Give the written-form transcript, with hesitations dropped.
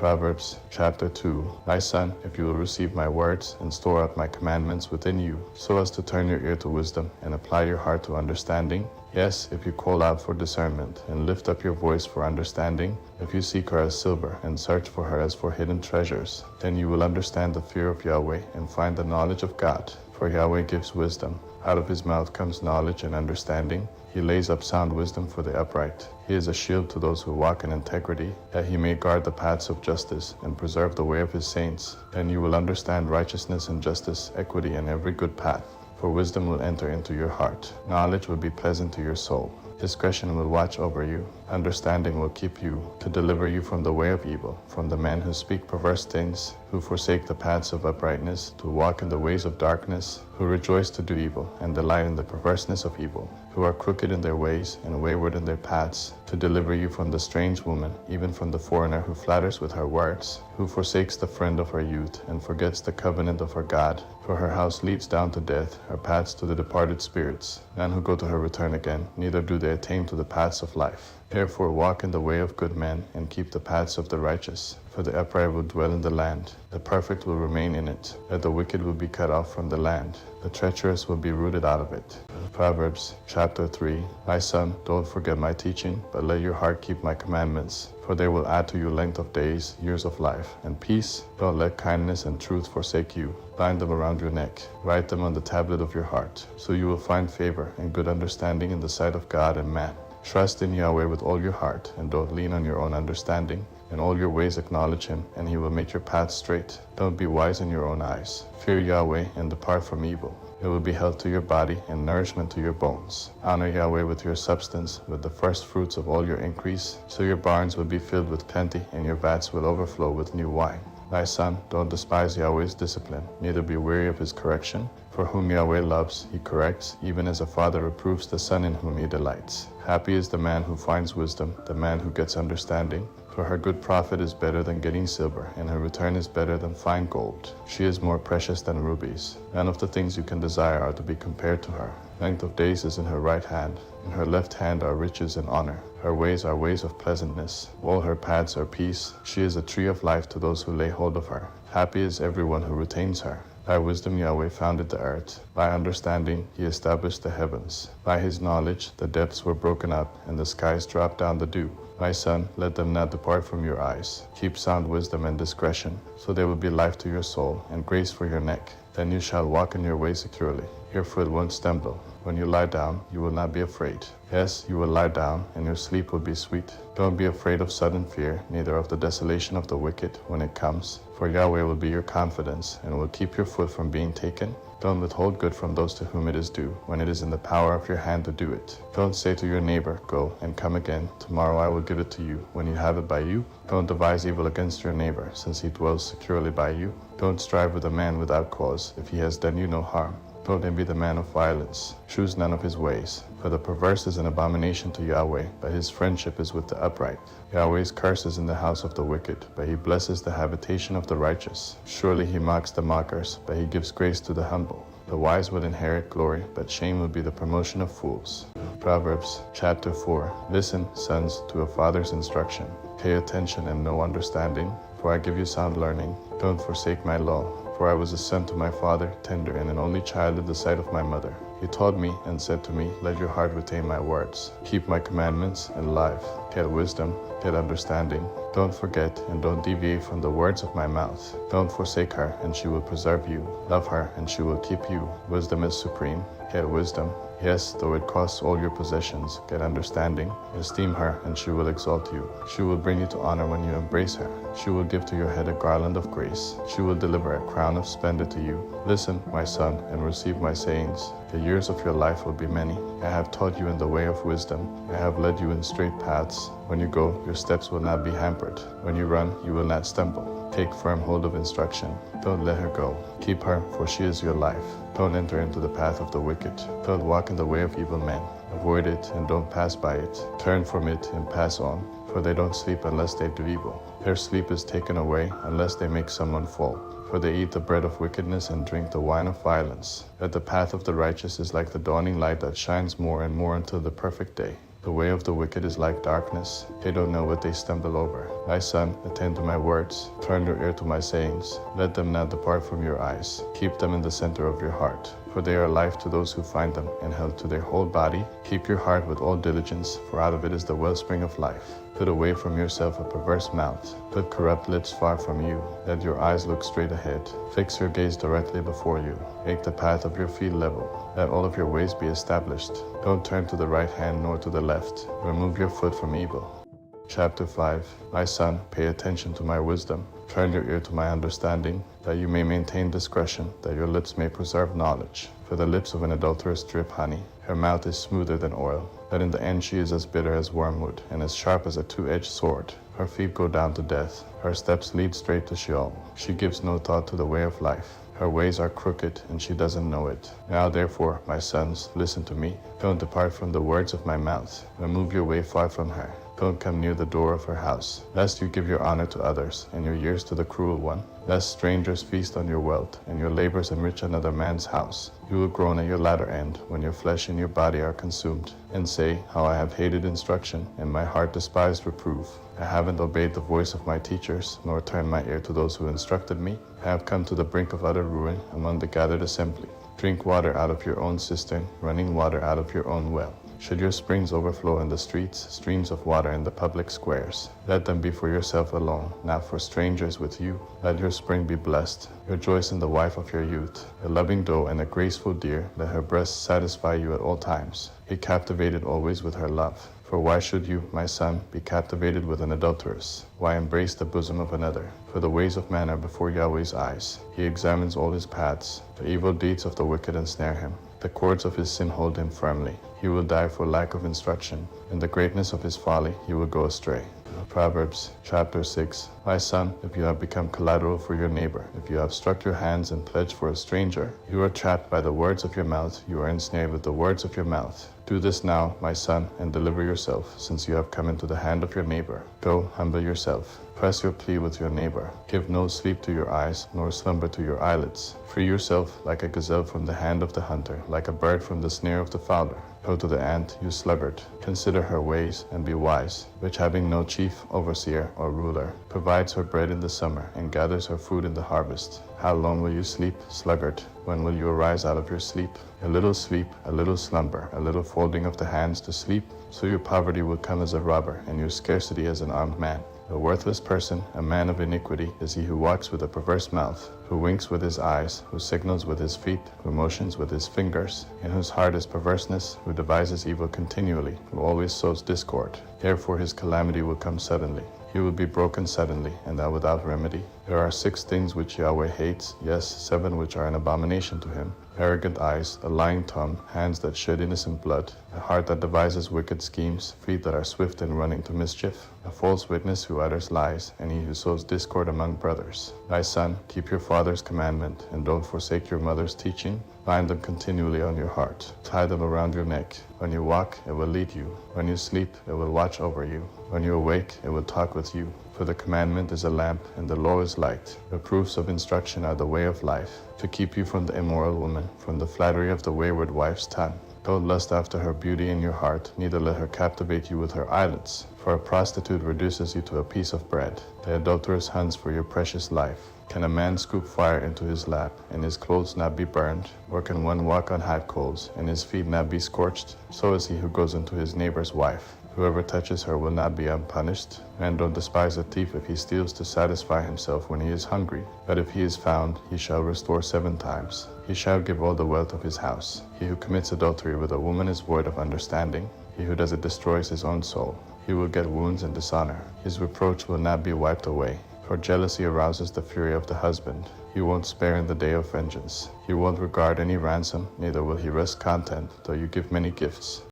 Proverbs chapter 2. My son, if you will receive my words and store up my commandments within you, so as to turn your ear to wisdom and apply your heart to understanding, yes, if you call out for discernment and lift up your voice for understanding, if you seek her as silver and search for her as for hidden treasures, then you will understand the fear of Yahweh and find the knowledge of God. For Yahweh gives wisdom. Out of his mouth comes knowledge and understanding. He lays up sound wisdom for the upright. He is a shield to those who walk in integrity, that he may guard the paths of justice and preserve the way of his saints. Then you will understand righteousness and justice, equity, and every good path. For wisdom will enter into your heart. Knowledge will be pleasant to your soul. Discretion will watch over you. Understanding will keep you, to deliver you from the way of evil, from the men who speak perverse things, who forsake the paths of uprightness, to walk in the ways of darkness, who rejoice to do evil and delight in the perverseness of evil, who are crooked in their ways and wayward in their paths, to deliver you from the strange woman, even from the foreigner who flatters with her words, who forsakes the friend of her youth and forgets the covenant of her God. For her house leads down to death, her paths to the departed spirits. None who go to her return again, neither do they attain to the paths of life. Therefore walk in the way of good men, and keep the paths of the righteous. For the upright will dwell in the land, the perfect will remain in it, but the wicked will be cut off from the land. The treacherous will be rooted out of it. Proverbs chapter 3. My son, don't forget my teaching, but let your heart keep my commandments. For they will add to you length of days, years of life, and peace. Don't let kindness and truth forsake you. Bind them around your neck. Write them on the tablet of your heart. So you will find favor and good understanding in the sight of God and man. Trust in Yahweh with all your heart, and don't lean on your own understanding. In all your ways acknowledge him, and he will make your paths straight. Don't be wise in your own eyes. Fear Yahweh and depart from evil. It will be health to your body and nourishment to your bones. Honor Yahweh with your substance, with the first fruits of all your increase. So your barns will be filled with plenty, and your vats will overflow with new wine. My son, don't despise Yahweh's discipline, neither be weary of his correction. For whom Yahweh loves, he corrects, even as a father reproves the son in whom he delights. Happy is the man who finds wisdom, the man who gets understanding. For her good profit is better than getting silver, and her return is better than fine gold. She is more precious than rubies. None of the things you can desire are to be compared to her. Length of days is in her right hand. In her left hand are riches and honor. Her ways are ways of pleasantness. All her paths are peace. She is a tree of life to those who lay hold of her. Happy is everyone who retains her. By wisdom Yahweh founded the earth. By understanding he established the heavens. By his knowledge the depths were broken up, and the skies dropped down the dew. My son, let them not depart from your eyes. Keep sound wisdom and discretion, so there will be life to your soul, and grace for your neck. Then you shall walk in your way securely. Your foot won't stumble. When you lie down, you will not be afraid. Yes, you will lie down, and your sleep will be sweet. Don't be afraid of sudden fear, neither of the desolation of the wicked when it comes. For Yahweh will be your confidence, and will keep your foot from being taken. Don't withhold good from those to whom it is due, when it is in the power of your hand to do it. Don't say to your neighbor, go and come again, tomorrow I will give it to you, when you have it by you. Don't devise evil against your neighbor, since he dwells securely by you. Don't strive with a man without cause, if he has done you no harm. Don't envy the man of violence. Choose none of his ways. For the perverse is an abomination to Yahweh, but his friendship is with the upright. Yahweh's curse is in the house of the wicked, but he blesses the habitation of the righteous. Surely he mocks the mockers, but he gives grace to the humble. The wise will inherit glory, but shame will be the promotion of fools. Proverbs chapter 4. Listen, sons, to a father's instruction. Pay attention and know understanding, for I give you sound learning. Don't forsake my law. For I was a son to my father, tender, and an only child in the sight of my mother. He taught me and said to me, let your heart retain my words. Keep my commandments and life. Get wisdom, get understanding. Don't forget and don't deviate from the words of my mouth. Don't forsake her, and she will preserve you. Love her, and she will keep you. Wisdom is supreme. Get wisdom. Yes, though it costs all your possessions, get understanding. Esteem her, and she will exalt you. She will bring you to honor when you embrace her. She will give to your head a garland of grace. She will deliver a crown of splendor to you. Listen, my son, and receive my sayings. The years of your life will be many. I have taught you in the way of wisdom. I have led you in straight paths. When you go, your steps will not be hampered. When you run, you will not stumble. Take firm hold of instruction. Don't let her go. Keep her, for she is your life. Don't enter into the path of the wicked. Don't walk in the way of evil men. Avoid it and don't pass by it. Turn from it and pass on, for they don't sleep unless they do evil. Their sleep is taken away unless they make someone fall. For they eat the bread of wickedness and drink the wine of violence. Yet the path of the righteous is like the dawning light that shines more and more until the perfect day. The way of the wicked is like darkness. They don't know what they stumble over. My son, attend to my words. Turn your ear to my sayings. Let them not depart from your eyes. Keep them in the center of your heart. For they are life to those who find them, and health to their whole body. Keep your heart with all diligence, for out of it is the wellspring of life. Put away from yourself a perverse mouth. Put corrupt lips far from you. Let your eyes look straight ahead. Fix your gaze directly before you. Make the path of your feet level. Let all of your ways be established. Don't turn to the right hand nor to the left. Remove your foot from evil. Chapter 5. My son, pay attention to my wisdom. Turn your ear to my understanding, that you may maintain discretion, that your lips may preserve knowledge. For the lips of an adulteress drip honey. Her mouth is smoother than oil, but in the end she is as bitter as wormwood, and as sharp as a two-edged sword. Her feet go down to death. Her steps lead straight to Sheol. She gives no thought to the way of life. Her ways are crooked, and she doesn't know it. Now therefore, my sons, listen to me. Don't depart from the words of my mouth. Remove your way far from her. Don't come near the door of her house, lest you give your honor to others, and your years to the cruel one. Lest strangers feast on your wealth, and your labors enrich another man's house. You will groan at your latter end, when your flesh and your body are consumed, and say, how I have hated instruction, and my heart despised reproof. I haven't obeyed the voice of my teachers, nor turned my ear to those who instructed me. I have come to the brink of utter ruin among the gathered assembly. Drink water out of your own cistern, running water out of your own well. Should your springs overflow in the streets, streams of water in the public squares, let them be for yourself alone, not for strangers with you. Let your spring be blessed. Rejoice in the wife of your youth, a loving doe and a graceful deer. Let her breasts satisfy you at all times. Be captivated always with her love. For why should you, my son, be captivated with an adulteress? Why embrace the bosom of another? For the ways of man are before Yahweh's eyes. He examines all his paths. The evil deeds of the wicked ensnare him. The cords of his sin hold him firmly. He will die for lack of instruction. In the greatness of his folly, he will go astray. Proverbs chapter 6. My son, if you have become collateral for your neighbor, if you have struck your hands and pledged for a stranger, you are trapped by the words of your mouth, you are ensnared with the words of your mouth. Do this now, my son, and deliver yourself, since you have come into the hand of your neighbor. Go, humble yourself. Press your plea with your neighbor. Give no sleep to your eyes, nor slumber to your eyelids. Free yourself like a gazelle from the hand of the hunter, like a bird from the snare of the fowler. Go to the ant, you sluggard. Consider her ways, and be wise, which having no chief, overseer, or ruler, provides her bread in the summer, and gathers her food in the harvest. How long will you sleep, sluggard? When will you arise out of your sleep? A little sleep, a little slumber, a little folding of the hands to sleep. So your poverty will come as a robber, and your scarcity as an armed man. A worthless person, a man of iniquity, is he who walks with a perverse mouth, who winks with his eyes, who signals with his feet, who motions with his fingers, in whose heart is perverseness, who devises evil continually, who always sows discord. Therefore his calamity will come suddenly. He will be broken suddenly, and that without remedy. There are 6 things which Yahweh hates, yes, 7 which are an abomination to him. Arrogant eyes, a lying tongue, hands that shed innocent blood, a heart that devises wicked schemes, feet that are swift in running to mischief, a false witness who utters lies, and he who sows discord among brothers. My son, keep your father's commandment, and don't forsake your mother's teaching. Bind them continually on your heart. Tie them around your neck. When you walk, it will lead you. When you sleep, it will watch over you. When you awake, it will talk with you. For the commandment is a lamp, and the law is light. The proofs of instruction are the way of life, to keep you from the immoral woman, from the flattery of the wayward wife's tongue. Don't lust after her beauty in your heart, neither let her captivate you with her eyelids. For a prostitute reduces you to a piece of bread. The adulteress hunts for your precious life. Can a man scoop fire into his lap, and his clothes not be burned? Or can one walk on hot coals, and his feet not be scorched? So is he who goes into his neighbor's wife. Whoever touches her will not be unpunished. And don't despise a thief if he steals to satisfy himself when he is hungry. But if he is found, he shall restore 7 times. He shall give all the wealth of his house. He who commits adultery with a woman is void of understanding. He who does it destroys his own soul. He will get wounds and dishonor. His reproach will not be wiped away. For jealousy arouses the fury of the husband. He won't spare in the day of vengeance. He won't regard any ransom, neither will he rest content, though you give many gifts.